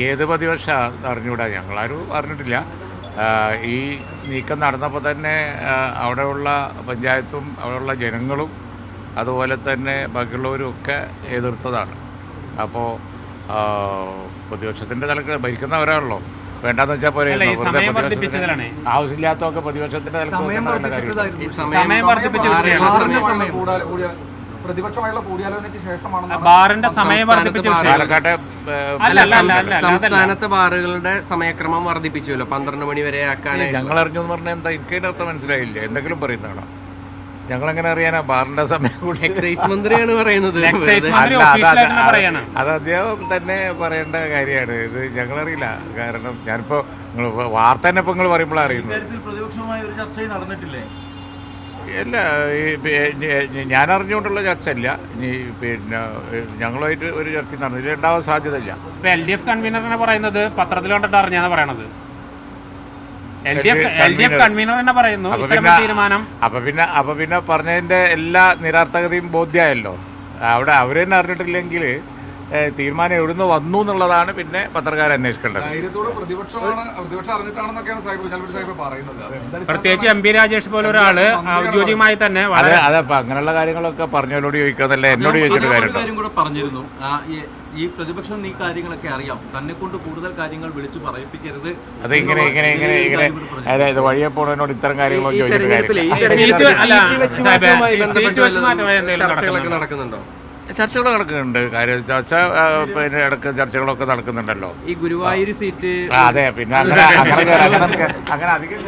ഏത് പ്രതിപക്ഷ അറിഞ്ഞൂടാ, ഞങ്ങളാരും അറിഞ്ഞിട്ടില്ല. ഈ നീക്കം നടന്നപ്പോൾ തന്നെ അവിടെയുള്ള പഞ്ചായത്തും അവിടെയുള്ള ജനങ്ങളും അതുപോലെ തന്നെ ബാക്കിയുള്ളവരും ഒക്കെ എതിർത്തതാണ്. അപ്പോൾ പ്രതിപക്ഷത്തിൻ്റെ തലക്ക് ഭരിക്കുന്നവരാണല്ലോ, വേണ്ടെന്ന് വെച്ചാൽ പോലെ ആവശ്യമില്ലാത്തൊക്കെ പ്രതിപക്ഷത്തിൻ്റെ പ്രതിപക്ഷമായുള്ള കൂടിയാലോചനയ്ക്ക് ശേഷമാണ് ബാറിന്റെ സമയം വർദ്ധിപ്പിച്ച പാലക്കാട്ടെ സംസ്ഥാനത്തെ ബാറുകളുടെ സമയക്രമം വർദ്ധിപ്പിച്ചുല്ലോ, 12 മണി വരെ ആക്കാൻ. ഞങ്ങൾ അറിഞ്ഞു എന്ന് പറഞ്ഞാൽ എന്താ? എനിക്കതിനർത്ഥം മനസ്സിലായില്ല. എന്തെങ്കിലും പറയുന്നതാണോ? ഞങ്ങളെങ്ങനെ അറിയാനാ ബാറിന്റെ സമയം കൂടി? എക്സൈസ് മന്ത്രിയാണ് പറയുന്നത്. അത് അദ്ദേഹം തന്നെ പറയേണ്ട കാര്യമാണ്. ഇത് ഞങ്ങളറിയില്ല. കാരണം ഞാനിപ്പോ നിങ്ങൾ വാർത്ത തന്നെ ഇപ്പൊ നിങ്ങൾ പറയുമ്പോഴാണ് അറിയുന്നത്. പ്രതിപക്ഷവുമായി ഒരു ചർച്ച നടന്നിട്ടില്ലേ? അല്ല, ഞാൻ അറിഞ്ഞുകൊണ്ടുള്ള ചർച്ച അല്ല. ഇനി പിന്നെ ഞങ്ങളുമായിട്ട് ഒരു ചർച്ച നടന്നില്ല, ഉണ്ടാവാൻ സാധ്യതയില്ല. LDF കൺവീനർ പറയുന്നത് പത്രത്തിൽ കണ്ടിട്ട് അറിഞ്ഞാണ് പറയണത്. LDF കൺവീനർ തന്നെ പറയുന്നു തീരുമാനം. അപ്പൊ പിന്നെ പറഞ്ഞതിന്റെ എല്ലാ നിരാർത്ഥകതയും ബോധ്യമായല്ലോ. അവിടെ അവര് തന്നെ അറിഞ്ഞിട്ടില്ലെങ്കിൽ തീരുമാനം എവിടുന്ന് വന്നു എന്നുള്ളതാണ് പിന്നെ പത്രക്കാർ അന്വേഷിക്കേണ്ടത്. പ്രത്യേകിച്ച് MP രാജേഷ് പോലെ ഒരാള് ഔദ്യോഗികമായി തന്നെ അതപ്പോ അങ്ങനെയുള്ള കാര്യങ്ങളൊക്കെ പറഞ്ഞവരോട് ചോദിക്കാന്നല്ല, എന്നോട് ചോദിച്ചിട്ട് കാര്യമുണ്ടോ? പറഞ്ഞിരുന്നു ഈ പ്രതിപക്ഷം ഈ കാര്യങ്ങളൊക്കെ അറിയാം, തന്നെ കൊണ്ട് കൂടുതൽ കാര്യങ്ങൾ വിളിച്ചു പറയിപ്പിക്കരുത്. അത് ഇങ്ങനെ അതായത് വഴിയെ പോണതിനോട് ഇത്തരം കാര്യങ്ങളൊക്കെ ചോദിച്ചിട്ട് നടക്കുന്നുണ്ടോ? ചർച്ചകൾ നടക്കുന്നുണ്ട്. പിന്നെ ഇടയ്ക്ക് ചർച്ചകളൊക്കെ നടക്കുന്നുണ്ടല്ലോ. ഈ ഗുരുവായൂർ സീറ്റ് അതെ, പിന്നെ അങ്ങനെ അധികം